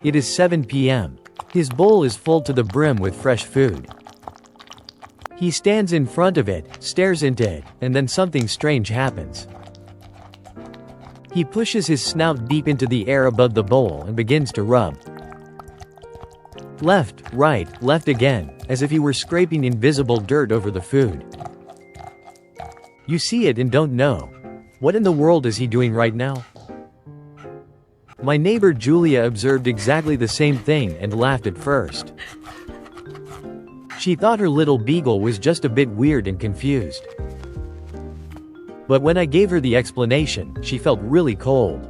It is 7 p.m. His bowl is full to the brim with fresh food. He stands in front of it, stares into it, and then something strange happens. He pushes his snout deep into the air above the bowl and begins to rub. Left, right, left again, as if he were scraping invisible dirt over the food. You see it and don't know. What in the world is he doing right now? My neighbor Julia observed exactly the same thing and laughed at first. She thought her little beagle was just a bit weird and confused. But when I gave her the explanation, she felt really cold.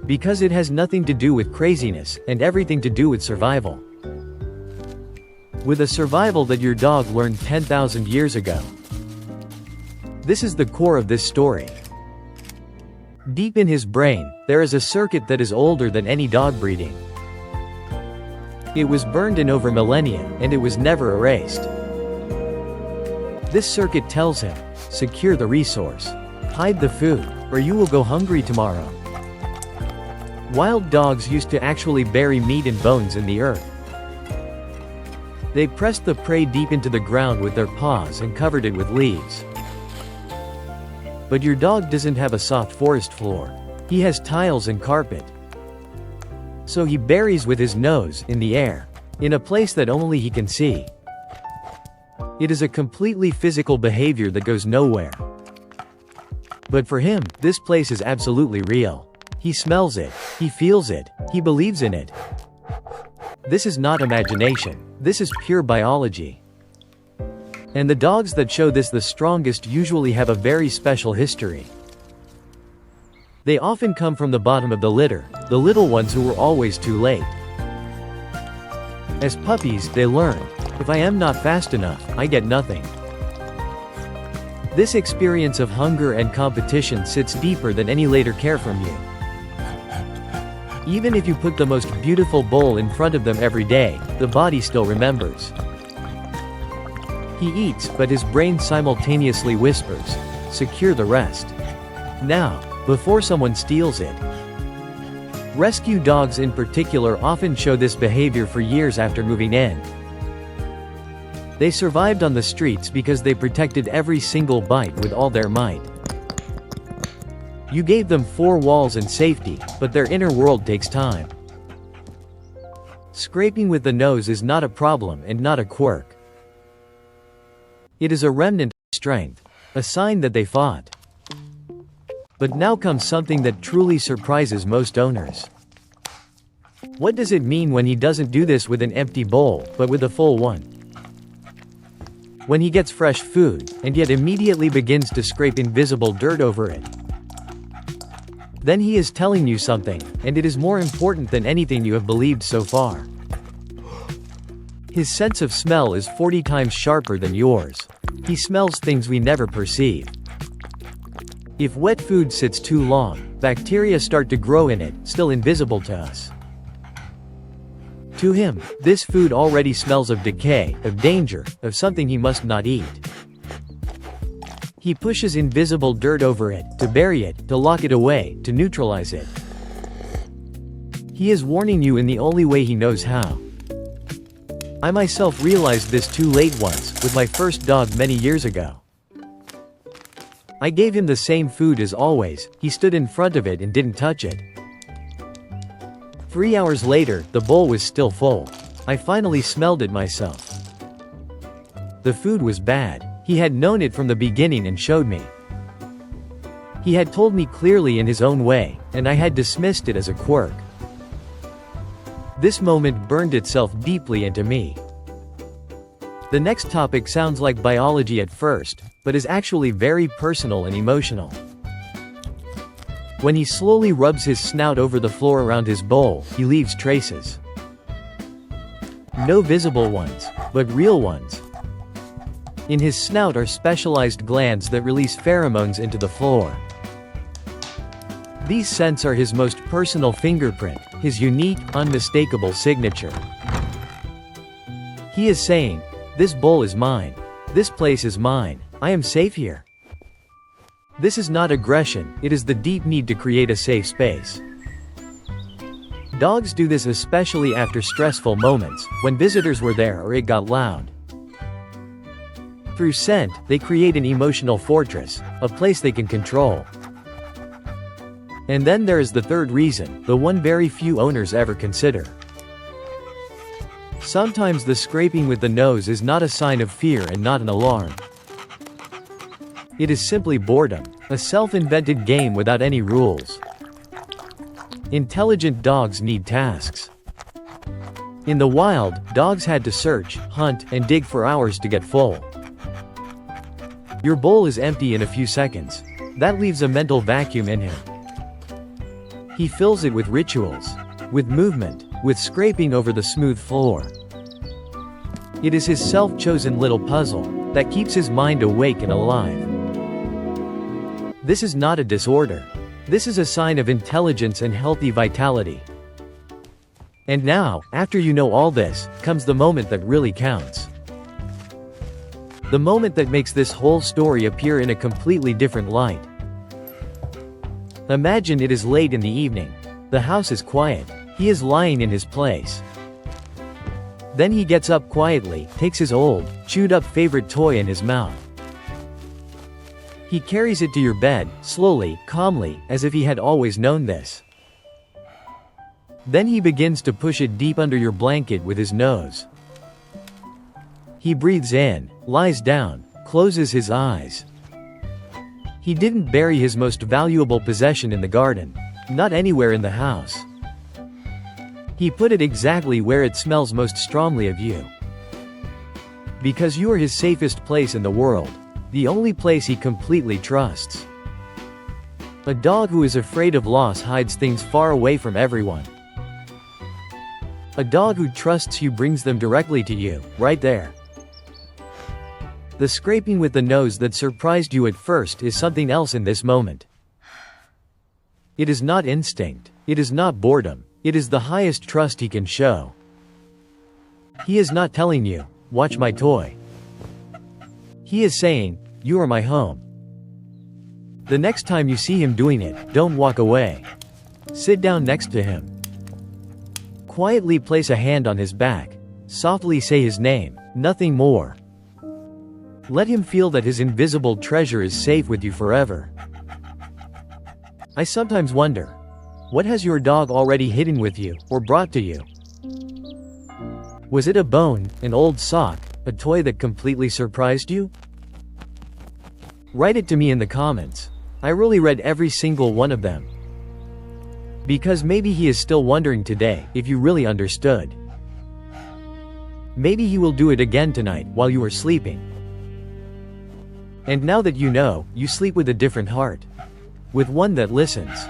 Because it has nothing to do with craziness, and everything to do with survival. With a survival that your dog learned 10,000 years ago. This is the core of this story. Deep in his brain, there is a circuit that is older than any dog breeding. It was burned in over millennia, and it was never erased. This circuit tells him, secure the resource. Hide the food, or you will go hungry tomorrow. Wild dogs used to actually bury meat and bones in the earth. They pressed the prey deep into the ground with their paws and covered it with leaves. But your dog doesn't have a soft forest floor. He has tiles and carpet. So he buries with his nose in the air, in a place that only he can see. It is a completely physical behavior that goes nowhere. But for him, this place is absolutely real. He smells it, he feels it, he believes in it. This is not imagination, this is pure biology. And the dogs that show this the strongest usually have a very special history. They often come from the bottom of the litter, the little ones who were always too late. As puppies, they learn, if I am not fast enough, I get nothing. This experience of hunger and competition sits deeper than any later care from you. Even if you put the most beautiful bowl in front of them every day, the body still remembers. He eats, but his brain simultaneously whispers, secure the rest. Now, before someone steals it. Rescue dogs in particular often show this behavior for years after moving in. They survived on the streets because they protected every single bite with all their might. You gave them 4 walls and safety, but their inner world takes time. Scraping with the nose is not a problem and not a quirk. It is a remnant of strength, a sign that they fought. But now comes something that truly surprises most owners. What does it mean when he doesn't do this with an empty bowl, but with a full one? When he gets fresh food, and yet immediately begins to scrape invisible dirt over it. Then he is telling you something, and it is more important than anything you have believed so far. His sense of smell is 40 times sharper than yours. He smells things we never perceive. If wet food sits too long, bacteria start to grow in it, still invisible to us. To him, this food already smells of decay, of danger, of something he must not eat. He pushes invisible dirt over it, to bury it, to lock it away, to neutralize it. He is warning you in the only way he knows how. I myself realized this too late once, with my first dog many years ago. I gave him the same food as always, he stood in front of it and didn't touch it. 3 hours later, the bowl was still full. I finally smelled it myself. The food was bad. He had known it from the beginning and showed me. He had told me clearly in his own way, and I had dismissed it as a quirk. This moment burned itself deeply into me. The next topic sounds like biology at first, but is actually very personal and emotional. When he slowly rubs his snout over the floor around his bowl, he leaves traces. No visible ones, but real ones. In his snout are specialized glands that release pheromones into the floor. These scents are his most personal fingerprint, his unique, unmistakable signature. He is saying, this bowl is mine. This place is mine. I am safe here. This is not aggression, it is the deep need to create a safe space. Dogs do this especially after stressful moments, when visitors were there or it got loud. Through scent, they create an emotional fortress, a place they can control. And then there is the third reason, the one very few owners ever consider. Sometimes the scraping with the nose is not a sign of fear and not an alarm. It is simply boredom, a self-invented game without any rules. Intelligent dogs need tasks. In the wild, dogs had to search, hunt, and dig for hours to get full. Your bowl is empty in a few seconds. That leaves a mental vacuum in him. He fills it with rituals, with movement, with scraping over the smooth floor. It is his self-chosen little puzzle that keeps his mind awake and alive. This is not a disorder. This is a sign of intelligence and healthy vitality. And now, after you know all this, comes the moment that really counts. The moment that makes this whole story appear in a completely different light. Imagine it is late in the evening. The house is quiet. He is lying in his place. Then he gets up quietly, takes his old, chewed-up favorite toy in his mouth. He carries it to your bed, slowly, calmly, as if he had always known this. Then he begins to push it deep under your blanket with his nose. He breathes in, lies down, closes his eyes. He didn't bury his most valuable possession in the garden. Not anywhere in the house. He put it exactly where it smells most strongly of you. Because you are his safest place in the world. The only place he completely trusts. A dog who is afraid of loss hides things far away from everyone. A dog who trusts you brings them directly to you, right there. The scraping with the nose that surprised you at first is something else in this moment. It is not instinct. It is not boredom. It is the highest trust he can show. He is not telling you, watch my toy. He is saying, you are my home. The next time you see him doing it, don't walk away. Sit down next to him. Quietly place a hand on his back. Softly say his name, nothing more. Let him feel that his invisible treasure is safe with you forever. I sometimes wonder, what has your dog already hidden with you, or brought to you? Was it a bone, an old sock, a toy that completely surprised you? Write it to me in the comments. I really read every single one of them. Because maybe he is still wondering today, if you really understood. Maybe he will do it again tonight, while you are sleeping. And now that you know, you sleep with a different heart. With one that listens.